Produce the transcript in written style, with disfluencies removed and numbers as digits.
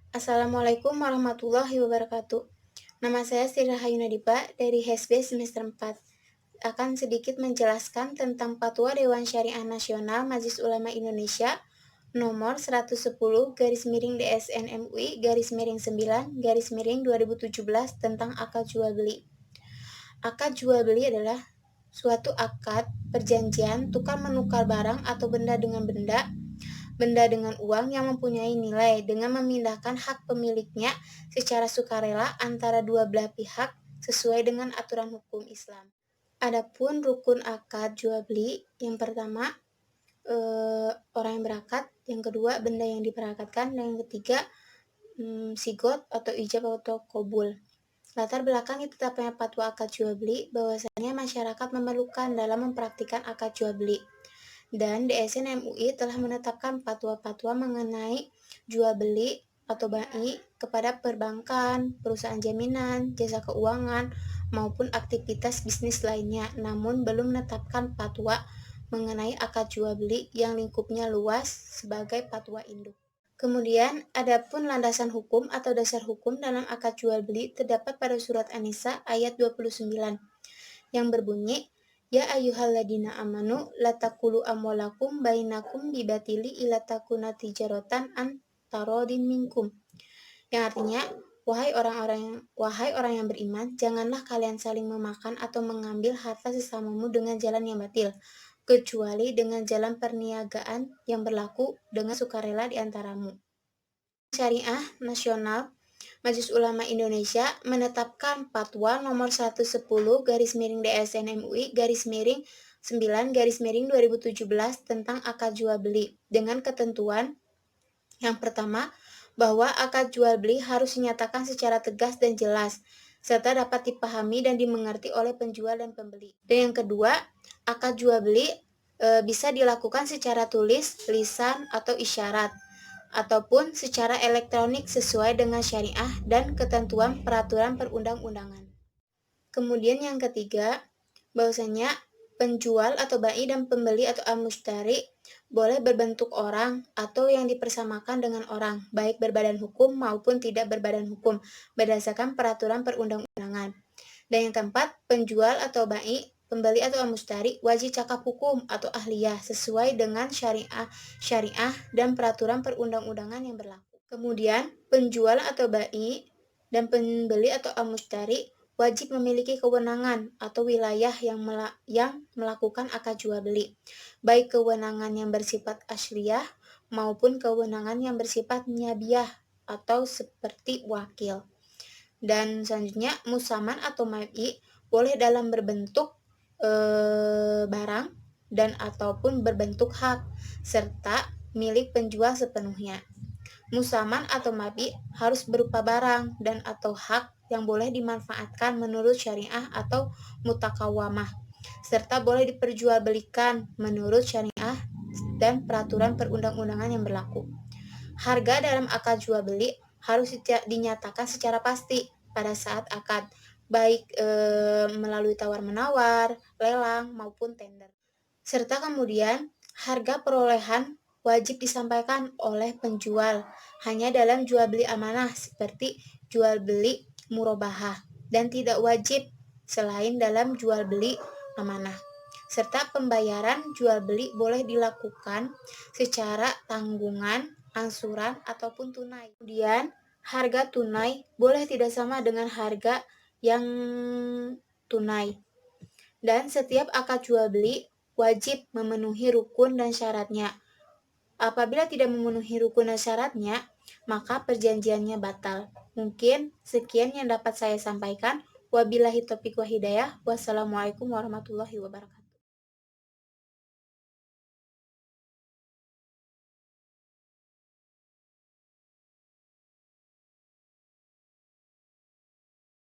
Assalamualaikum warahmatullahi wabarakatuh. Nama saya Sri Rahayu Nadipa dari HSB semester 4. Akan sedikit menjelaskan tentang Fatwa Dewan Syariah Nasional Majelis Ulama Indonesia nomor 110 garis miring DSN MUI garis miring 9 garis miring 2017 tentang akad jual beli. Akad jual beli adalah suatu akad perjanjian tukar menukar barang atau benda dengan benda dengan uang yang mempunyai nilai dengan memindahkan hak pemiliknya secara sukarela antara dua belah pihak sesuai dengan aturan hukum Islam. Adapun rukun akad jual beli, yang pertama orang yang berakad, yang kedua benda yang diperakatkan, dan yang ketiga sigot atau ijab atau kobul. Latar belakang ditetapkannya fatwa akad jual beli bahwasanya masyarakat memerlukan dalam mempraktikkan akad jual beli. Dan DSN MUI telah menetapkan fatwa-fatwa mengenai jual beli atau bai kepada perbankan, perusahaan jaminan, jasa keuangan, maupun aktivitas bisnis lainnya, namun belum menetapkan fatwa mengenai akad jual beli yang lingkupnya luas sebagai fatwa induk. Kemudian, adapun landasan hukum atau dasar hukum dalam akad jual beli terdapat pada surat An-Nisa ayat 29 yang berbunyi, Ya ayyuhalladzina amanu la taqulu amwalakum bainakum bibatili ila takuna tijaratan an tarodin minkum. Yang artinya, wahai orang yang beriman, janganlah kalian saling memakan atau mengambil harta sesamamu dengan jalan yang batil, kecuali dengan jalan perniagaan yang berlaku dengan sukarela di antaramu. Syariah Nasional Majelis Ulama Indonesia menetapkan Fatwa nomor 110 garis miring DSN MUI garis miring 9 garis miring 2017 tentang akad jual beli dengan ketentuan yang pertama, bahwa akad jual beli harus dinyatakan secara tegas dan jelas serta dapat dipahami dan dimengerti oleh penjual dan pembeli. Dan yang kedua, akad jual beli bisa dilakukan secara tulis, lisan, atau isyarat ataupun secara elektronik sesuai dengan syariah dan ketentuan peraturan perundang-undangan. Kemudian yang ketiga, bahwasanya penjual atau bai dan pembeli atau al-mushtari boleh berbentuk orang atau yang dipersamakan dengan orang, baik berbadan hukum maupun tidak berbadan hukum, berdasarkan peraturan perundang-undangan. Dan yang keempat, penjual atau bai, pembeli atau al-mushtari wajib cakap hukum atau ahliyah sesuai dengan syariah dan peraturan perundang-undangan yang berlaku. Kemudian, penjual atau bai dan pembeli atau al-mushtari wajib memiliki kewenangan atau wilayah yang melakukan akad jual beli, baik kewenangan yang bersifat asliyah maupun kewenangan yang bersifat niyabiyah atau seperti wakil. Dan selanjutnya, musaman atau mai'i boleh dalam berbentuk barang dan ataupun berbentuk hak serta milik penjual sepenuhnya. Musaman atau mai'i harus berupa barang dan atau hak yang boleh dimanfaatkan menurut syariah atau mutakawamah, serta boleh diperjualbelikan menurut syariah dan peraturan perundang-undangan yang berlaku. Harga dalam akad jual beli harus dinyatakan secara pasti pada saat akad, baik melalui tawar-menawar, lelang, maupun tender. Serta kemudian, harga perolehan wajib disampaikan oleh penjual hanya dalam jual beli amanah seperti jual beli murabahah dan tidak wajib selain dalam jual beli amanah. Serta pembayaran jual beli boleh dilakukan secara tanggungan, angsuran, ataupun tunai. Kemudian, harga tunai boleh tidak sama dengan harga yang tunai. Dan setiap akad jual beli wajib memenuhi rukun dan syaratnya. Apabila tidak memenuhi rukun dan syaratnya, maka perjanjiannya batal. Mungkin sekian yang dapat saya sampaikan. Wabillahi taufiq wa hidayah. Wassalamualaikum warahmatullahi wabarakatuh.